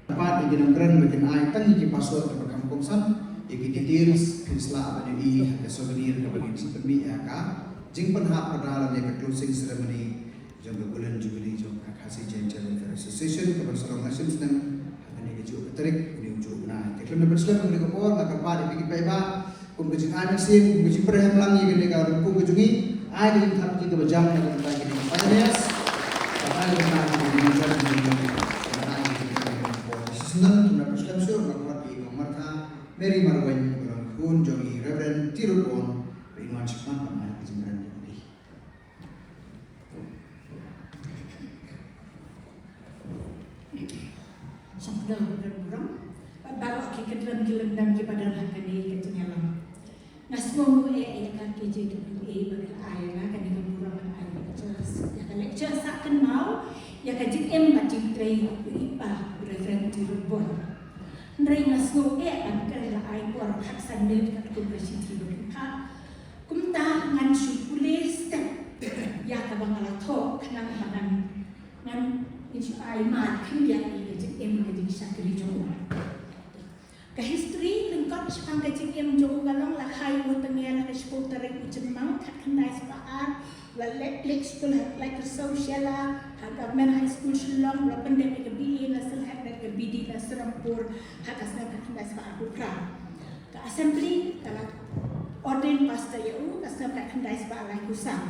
Dapat iginangkran bagian ay tan iki password ke kampungsan iki details kisla apa i ke souvenir ke bagian seperti ka jing penhak padalan ya closing ceremony jong bulan jubilee jong kasih janjian association ke bersama nasional dan ini juga terik ini juga nah teknologi bersama dengan kapal maka pada bikin peba pembujung anak sih pembujung perang langi ini kalau pembujungi ay di tahap kita berjam dengan bagi payas apa yang kita di Senang tuna Islam sur melakukan di Martha Mary Marwan orang pun jongi Reverend Tirupon beringat sepan paman kejemuran ini. Sampai berang baru kita dalam gelendang kepada hakani ketenyalam. Nasmo kan KJWA bagi ayah kan dengan burang ayah lectures. Ya kan lecture sakan mau ya kan JM macam tray ipa Reverend Tirupon. Nrai nasmo kan kerja ayah orang hak sandal kat kumpulan tidur ha. Kumta ngan syukule step ya ka bangala tho kanang banan ngan insu ayah mat kan dia ni JM jadi sakri jong. Ka history lengkap sepang ka JM jong galong la khai mo tengel ka school tarik jemang kat kendai sepaan la lek school like social la government high school Shillong la pendek ke BE la selhat ke BD la Serampur hak asna ka kendai sepaan Bukra ka assembly kala ordain pastor ya ka asna ka kendai sepaan la kusang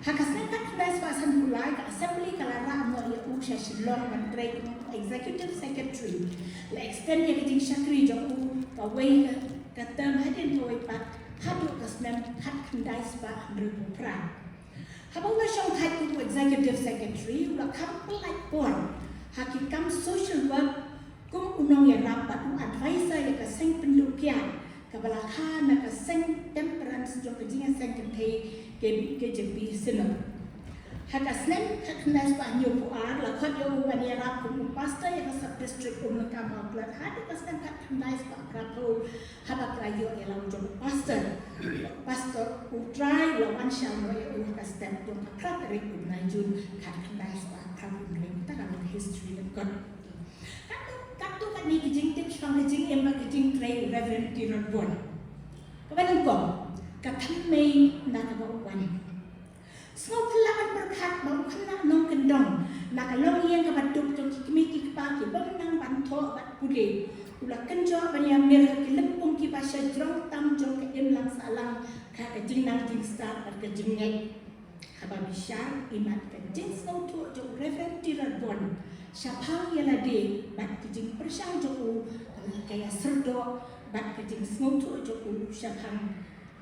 hak asna ka kendai sepaan Pulai ka assembly kala ra mo ya Shillong menteri executive secretary la extend ya ke Shakri Joku ka wei ka term hadin toi pat hadu ka asna hak kendai sepaan Bukra Habang na siyang kahit ito executive secretary, wala kang polite board. Hakikam social work kung unang yan rapat ng advisor yung kasing pendukyan. Kabalaka na kasing temperance yung kajingan secretary KJP Sinop. Hakasnem haknas pa niyo po lakot yung manira kung pastor yung sub-district kung nagkamaglat. Hadi kasnem haknas pa prapo habak rayo yung yung pastor. Pastor utray lawan siya mo yung kastem yung kakratarik kung na yun haknas pa prapo rin. Tagalog history ng God. Kato ka ni kijing tips pang kijing emma kijing tray Reverend Tirupon. Kapanin ko, katamay na kabawan. Semua pelan berkat baru kena nong kendong. Nak kalau yang kebatuk tu kimi pagi benang bantu bat pulih. Ulah kenjo banyak merah kilempung ki pasal jong tam jong ke lang salang ka kejing nang jing start at kejing ngai. Haba bisyar imat kejing sau tu jong Reverend Tirupon. Siapa yang lade bat kejing persang jong kaya serdo bat kejing sau tu jong siapa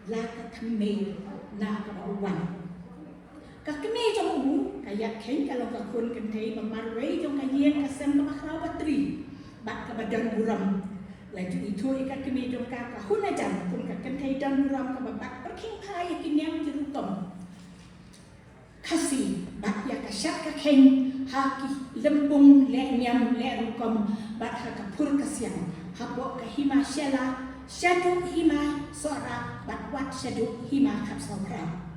la ka kemei na ka bawan. Kakami jong ubu kayak kain kalau kakun kentai memarway jong kayen kasem ke makrau batri bak ke badan buram laju itu ikat kami jong kakahun aja pun kentai dan buram ke babak perking pai kinyang jerukom kasih bak ya kasyak kain haki lempung le nyam le rukom bak hakapur kasyang habok ke hima syala syadu hima sora bak wat syadu hima kapsokra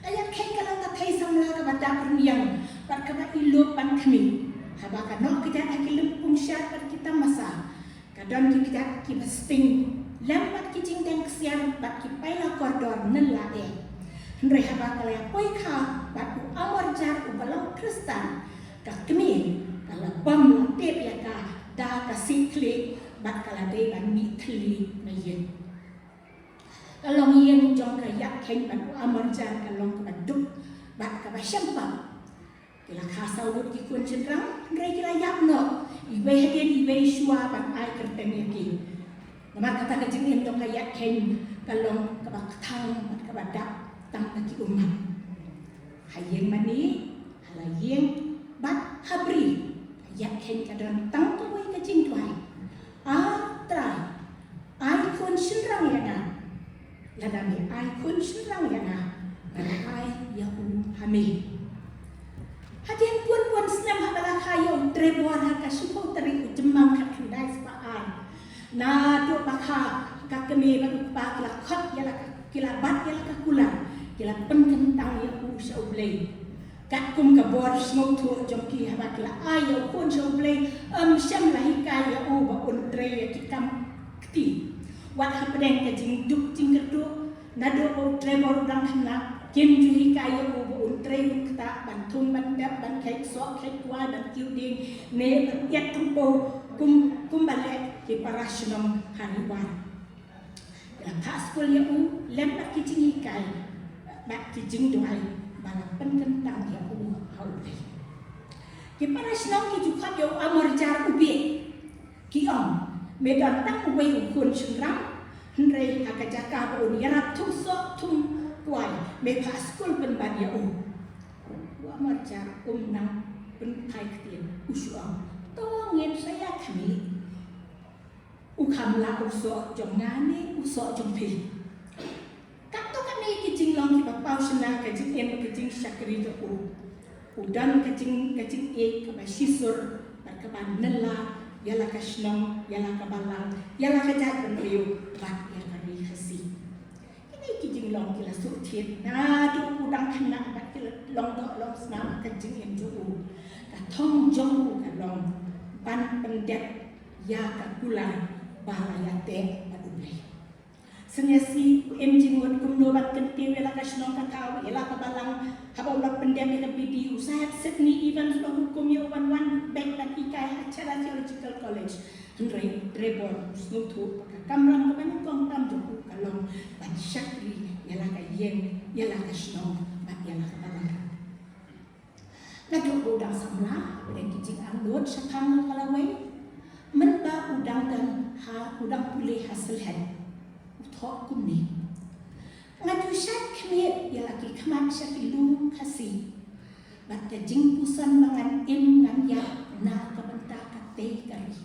Ayat kain kalau tak thay samla ke badak permiang, par kaba ilo pan kami. Haba kanok kita akilim pungshat par kita masa. Kadon kita kibasting lambat kijing dan kesian bat kipaila kordor nela Henry haba kalaya poika bat u awar jar u balang kristan. Kak kami kalau bom latip ya ka da kasikli bat kalade ban mitli na yen. Kalau yang jong kayak kain batu amarjan kalau kebaduk bat kabasyampa kila kasawut ki kun cendrang ndai kila yapno ibe hadin ibe shua ban ai kerteng yaki nama kata kejing jong kayak kain kalau kabakthang bat kabadak tang taki umat hayeng mani halayeng bat habri kayak kain kadon tang tuai kejing tuai trai ai kun cendrang ya na Ladami ay kun sirang yana ay yahu hami. Hadian pun senam habala kayo trebor hakasuko tari jemang kat kendai sepaan. Na tu bakha kakami bagpa kila khot yala kila bat yala kakula kila penkentang yahu saublay. kat kum ka bor smok thu jongki habak la ayo pun jomble syam lahi kaya u ba untre ya kikam kti wat hapdeng ka jing duk jing kerdu nado o trebor dang khna kin juhi kaya u ba untre kta ban thum ban dap ban khai so khai kwa ban kiu ding ne ban yat tum po kum bale ki parashnom hariwan la paskul ya u lem ba ki jing kai ba ki jing doai bala penkentang ya u haulai ki parashnom ki jukat yo amor jar ubi ki om medan tang wei kun chungram hnrei akajaka bo yarat thum so thum kuai me paskul pen ban ya u amor jar nang pen thai ktien usuam to ngem saya kami u kham la u so jong ngani u so jong pi kat to kan ni ki jing long ki ba pau shna ka jing em ka jing shakri to udan ka jing e ka ba shisur ba ka ban nela yala ka shnong yala ka balang yala ka jat ben riu ba ya ka ri khasi ini ki jing long ki la su thien na tu udang khna ba ki long do long sna ka jing em ju ka thong jong ka long ban pendet ya ka kula bala ya te ba ulai senyasi emjing won kumno bat kenti wela ka shnong ka kaw ela ka balang habaw la pandemic ka bidi usahat Sydney events lo hukum yo wan bank na ikai acara theological college ndrei trebor snutu ka kamran ka ban kong tam jo ka long ban shakri ela ka yen ela ka shnong bat ela ka balang na do udang samla ben kijing ang lot syakam kalawai menba udang dan ha udang pulih hasil had thọ kum ni ngadu shat khmie ya laki khmat shat lu khasi bat ka jing pusan mangan em ngan ya na ka banta ka te kari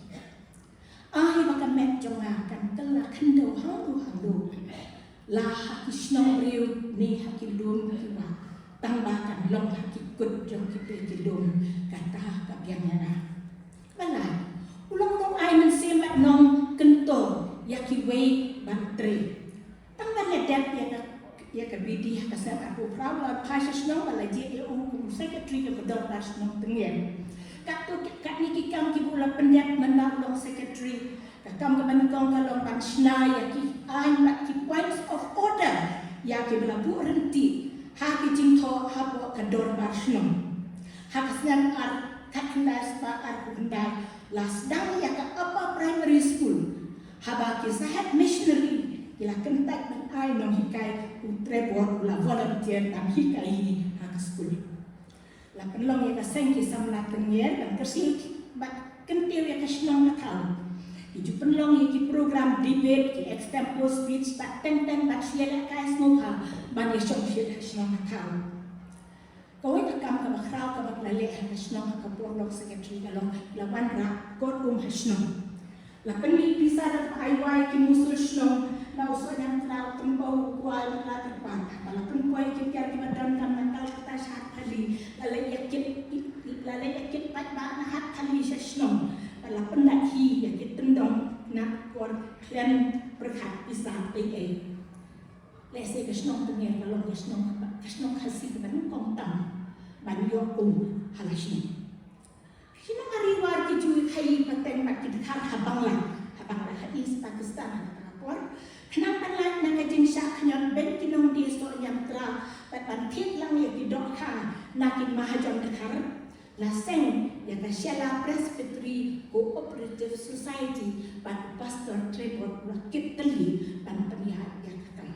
ai ba ka met jonga kan kala khando hang lu la ha kishnong riu ni ha ki lum ki wa tang ba kan long ha ki kut jong ki pe ki lum ka ta ka biang na bala ulong tong ai men se mat nong kento ya ki wei bantre tang ba ya dap ya ka bidi ka sa aku prawa pasha snong bala je e kum secretary ka dor pas snong tengien ka tu ka ni ki kam ki bula pendat menang long secretary ka kam ka ban kong ka long ban sna ya ki ai mat ki points of order ya ki bala bu renti ha ki jing tho ha bo ka dor pas snong ha ka snan ar ka knas pa ar kundai las dang ya ka apa primary school haba ki sahat missionary ila kentak dan ai nong hikai utrebor la volunteer dan hikai ini hak school la penlong ya ka seng ki samla tenyer dan kersil bat kentir ya ka snong nakal iju penlong ya ki program debate ki extempore speech bat ten bat siala ka smoka ban ya shong shil snong nakal kawai ka kam ka bakraw ka baklale ka snong ka porlong secretary kalong lawan ra god hasnong la penni bisa dat aiwai ki musul shnong na uso yang trau tembau kuai la terpan la pen kuai ki kiar ki badan kan nakal kita shat kali la le yakit pat ba na hat kali shnong la pen dak hi yakit tendong na kor klen berkat bisa pe le se ke shnong tengen la long shnong khasi ki ban kong tam ban yo halashni Sino kariwar ki jui khai paten mat ki khar habang la hadis Pakistan rapor khnang panlat na ka jing sha khnyam ben kinong di so yam tra pat ban thit lang ye ki dok kha na ki mahajon khar la seng ya ka shala presbytery cooperative society pat pastor Trevor rakit tali ban panihat ya katang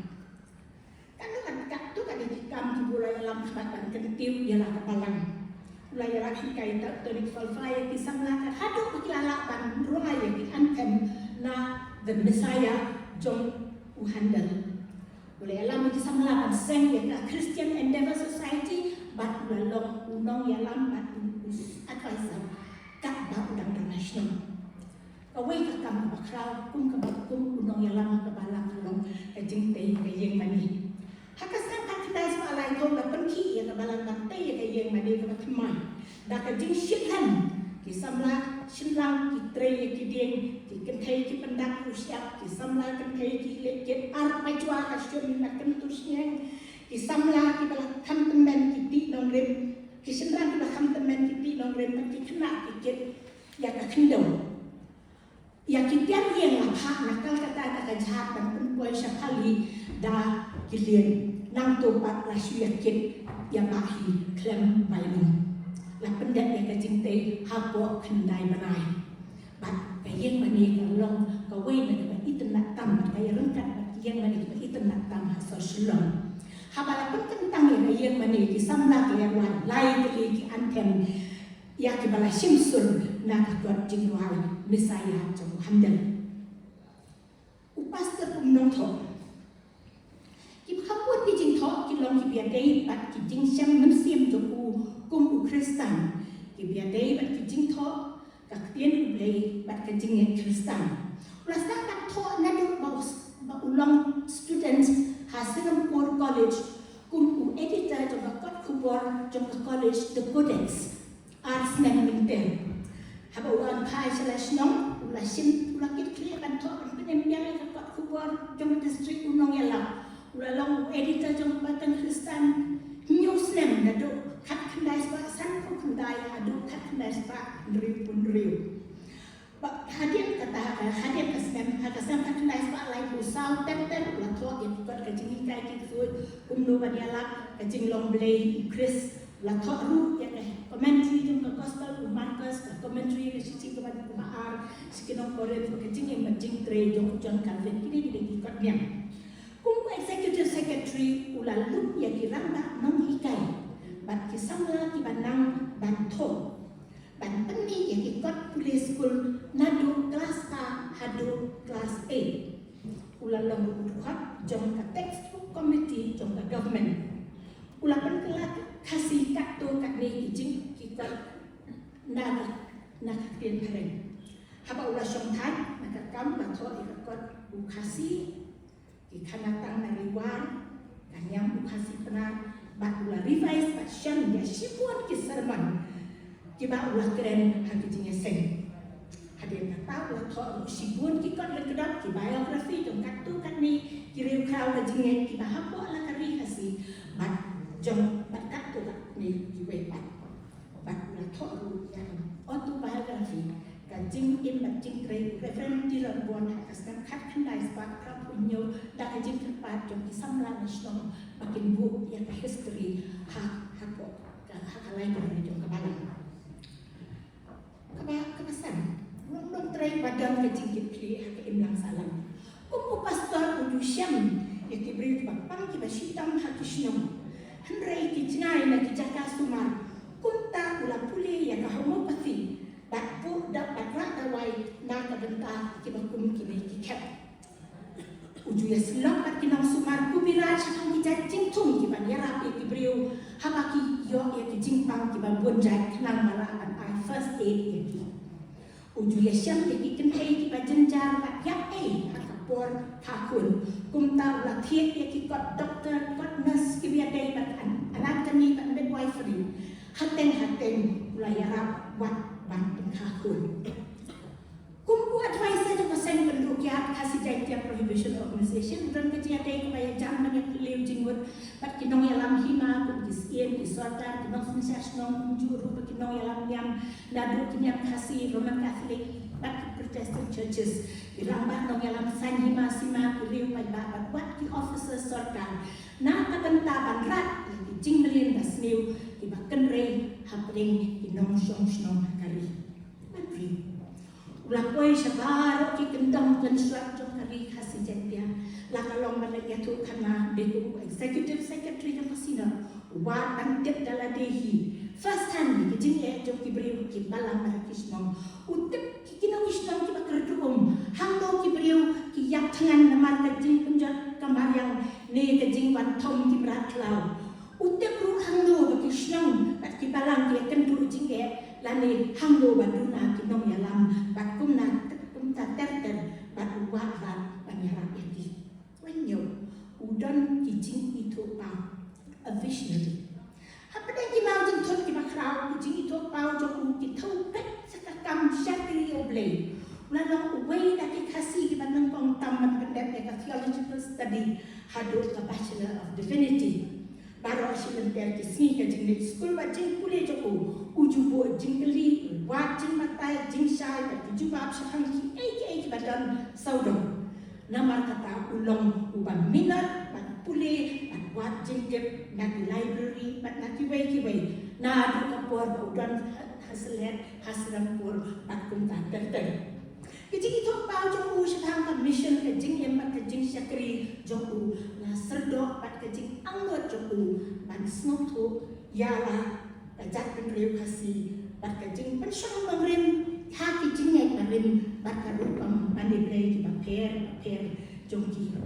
kan tu kan di kam ki bulai lam khabat ban kentiu ya la kapalang layar hikai tak tonik falfaya ki samla ka hadu kilala ban ruaya ki antem na the Messiah John Uhandal boleh alam ki samla ban seng ya ka Christian Endeavor Society bat lalong unong ya lam bat advisor kat ba udang national kawai ka kam bakraw kum unong ya lam ka balang long ka jing tei ka yeng mani hakasan ka kdai sa alai ko da penki ya ka balang ka tei ka yeng mani ka kmai da ka jing shithan ki samla shinlang ki trei ki ding ki kenthei ki pendak usiap ki samla kenthei ki lekit ar mai chua ka shun na kentusnya ki samla ki bala tham temen ki ti nong rem Kisenran kita kam temen kita nong rem kita kena kita ya kekendau. Ya kita yang lapar nakal kata jahat dan perempuan sekali dah kilian nang topat rasu yakin ya mahi klem bailung. La pendat ya kajinte hapo kendai banai. Bat kayeng mani kalong kawai na itu nak tam kaya rengkat kayeng mani itu nak tam hasil shalom. Habala pun tentang yang mani ki samla kelewat lai ki antem ya ki bala simsul nak kuat jingwal misaya jong hamdan. Upas terumnong thok ki khaput ki jing thok ki long ki biadai bat ki jing syam mensim joku kum Kristen ki biadai bat ki jing thok ka tien ublei bat ka jing Kristen. Ulas tak thok nadu ba ulong students hasil Pur College kum editor jong kot kubor jong college the codex arts nem minten haba ulan kai slash nom ulah sim ulah kit clear kan thok penem biar ka kot kubor jong district unong yala ulah long editor jong batang Kristen news nem nadu kat kendai spa san ko kendai adu kat kendai spa riu pun riu hadir kata hadir kesem hakasem kat kendai spa lai ku sau ten ulah thok ya kot ka jing kai ki sud kumno banyala ka jing long blay Chris la thok ru ya commentary jong ka gospel Marcus ka commentary ka sisi ka baar sikinong koren ka jing yang jing tre jong John Calvin kini di kot niam kum executive secretary ula lup ya kiranga nong hikai bat ki samla ki banang ban tho ban penni ya ki kot police school nadu kelas ka hadu kelas 8 ula long ukhat jong ka textbook committee jong ka government ula pen kelak kasih kat tu kat ni jing kita nak tien pareng haba ula song thai nak kam la tho ikot u kasih ikana tang na riwan kanyam u kasih pena bat ula revise bat shan ya sipuan ki sermon ki ba ula keren ha ki jing seng hadir kata ula tho sipuan ki kot le kedap ki biografi jong kat tu kat ni ki riu khau la jing ki ba hapo la kari kasih bat jong bat kat tu ni kiwe bat la thok ru yang autobiography ka jing im bat jing kre reference di la bon ha kaskan khat khandai spa ka punyo da ka jing pat jong ki samla national bakin book yang history ha ko ka kalai ni jong ka balang ka pasan nong trai badan ka jing ki kli ha ka im lang salam ko pastor udu syam ya ki bri ba pang ki ba shitam ha ki shnom Henry kijnai na kijaka sumar kunta ula puli ya ka homopathy bat pu da pat dawai na ka benta ki bakum ki nei ki kep uju ya silok pat ki nang sumar ku bila chakang ki jing tung ki ban yara pe ki briu haba ki yo ya ki jing pang ki ban bon jai nang mala an I first aid ya ki uju ya syam ya ki kenhei ki ba jenjar bat yak por takun kumta ula thiet ya ki kot doctor kot nurse ki biadai bat anatomy bat midwifery haten ula yarap wat ban takun kumpu advisor to pasang pendukya kasih jaitia prohibition organization dan kejiadai kaya zaman yang liu jingwut bat kinong yalam hima kum kisien ki sortar kinong sensasyon juru kinong yalam yang nadu kinyam kasih Roman Catholic bat Protestant churches iramba nong yalam sanhima sima kuriu pai ba wat ki officer sortar na kabantaban rat ki jing melin dasniu ki bakken rei hapring ki nong song kari matri ulah koi sabar ki kendam construct jong kari khasi jentia la kalong balak ya tu kana deku executive secretary jong pasina wa tan tip dala dehi first hand ki jing e jong ki briu ki balang ba kisnom utip ki kinong kisnom ki bakerdum hangdo ki briu ki yak tangan naman ka jing penjat kamar yang ne ka jing wan thom ki brat lau utip ru hangdo ba kisnom bat ki balang ki ken tu jing e lani hangdo ba duna ki nong yalam bat kumna kumta terter bat wa ba banyara eti wenyo udon ki jing itu pa a visionary apa ki mau jing thot ki bakrau ki jing itu pa jong ki thau pet sakakam syakri oblei lalang way that ki khasi ki banang kong tam man pendep ka theological study hadu ka bachelor of divinity baru asyik lentera kisni ke jing di sekolah bajing kuliah joko uju buat jing keli buat jing matai jing syai bagi jubab syahang ki badan saudong nama kata ulong ubah minat bat pulih bat buat jing kep nak library bat nak kiwai na du kapur udan hasran pur bat kunta terter Kecik itu bau jauh sedang mission kecik yang mat kecik syakri jauh na serdok bat kecik anggot jauh ban snow tu yala kajat penriu kasih bat kecik pensyang mengrim haki jingnya mengrim bat karupam mandi play di paper jongki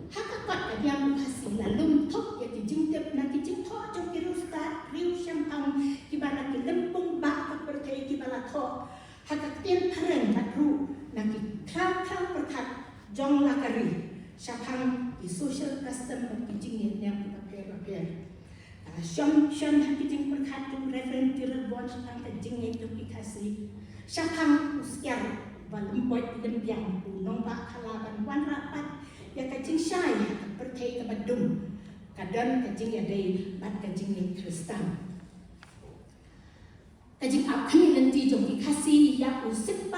hakakot kadiam kasih lalu tok ya kecik tep na kecik tok jongki rustat riu syampang kibana kilempung bak pertai kibala tok hakak tian pareng batru naki krap perkat jong lakari syapang di social custom berkicing yang pakai syam hakicing perkat tu referen tirebon syapang kicing itu dikasih syapang uskiar balempoi lempiang nombak kalaban wan rapat ya kicing syai perkai ke badum kadang kicing ada bat kicing Kristen kajing ap kami lenti jong dikasih ya usen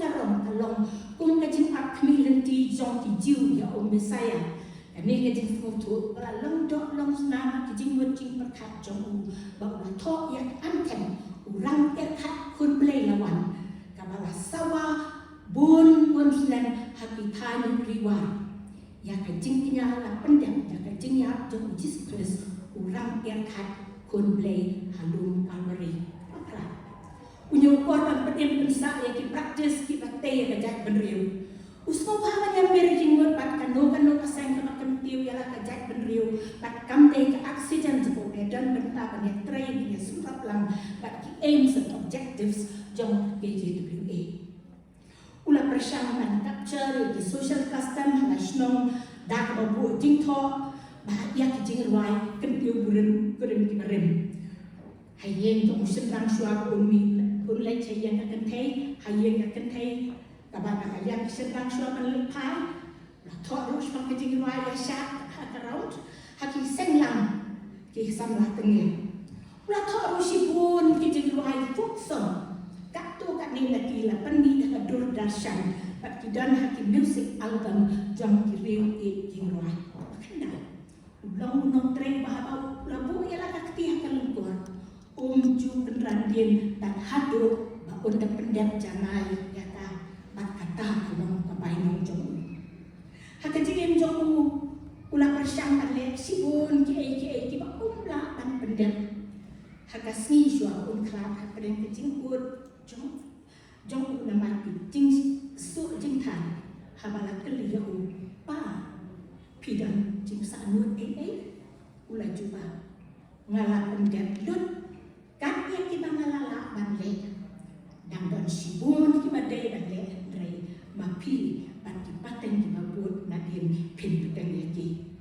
karong kalong kung kajing ap kami lenti jong di jiu ya Mesaya kami kajing foto bala long dok long nama kajing wajing perkat jong bawa tok ya antem urang perkat kun play lawan kabala sawa bun selan happy time riwa ya kajing kinyala pendam ya kajing ya jong Jesus urang perkat kun play halum amari Unyo korban pedem pensa ya ki praktis ki bakte ya kajat benriu. Usmo paman yang berjing ngot pat kano pasang kena kentiu ya la kajat benriu pat kamte ke oksigen jepuk dan benta banyak train ya surat lang pat ki aims and objectives jong KJWA. Ulah persyaratan capture di social custom nasional dak babu jing tho bahagia ki jing ruai kentiu buren ki barem. Hayeng tong senang suap umi Unlai cayang akan thay, hayang akan thay, kabar hayang sedang suapan lepai, latok terus pakai jingin wajah syak, hakaraut, haki senglang, kisamlah tengah. Latok terus ibun kijingin wajah fukson, kat tu kat ni lagi lah penih dah dur dashan, pat kidan haki music album jam kiriu jingin wajah. Kena, ulang unong tren bahawa labu ialah kakti akan lumpur. Ju penrandian dan hadu bakun dan pendam janai kata bat kata kumang kabainong jong hakajim jong ulah persyang ale sibun ki ba umla ban pendam hakasni syua un kram hakadeng kecingkut jong ulah mati jing su jing tan habala keliau pa pidan jing sanut ulah juba ngalah pendam lut Kaki kita ngalala banle, dan sibun kita day banle dari mapi bagi paten kita buat nadin pin peteng lagi.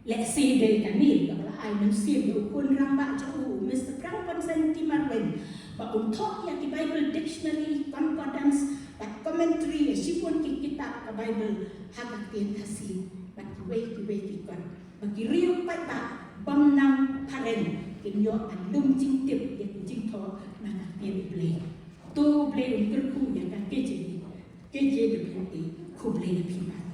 Let's say day kami kalau I mensiap ukun rambak jauh, Mr. Franklin Sentimarwen, ba untuk ya di Bible Dictionary Concordance, ba commentary sibun kita ke Bible hagak tian kasih bagi way bagi riuh pada bamnang paren. Kinyo ang lumjing tip yang jing tho na kapien play. To play un kerku yang kan keje de play ku play na pima.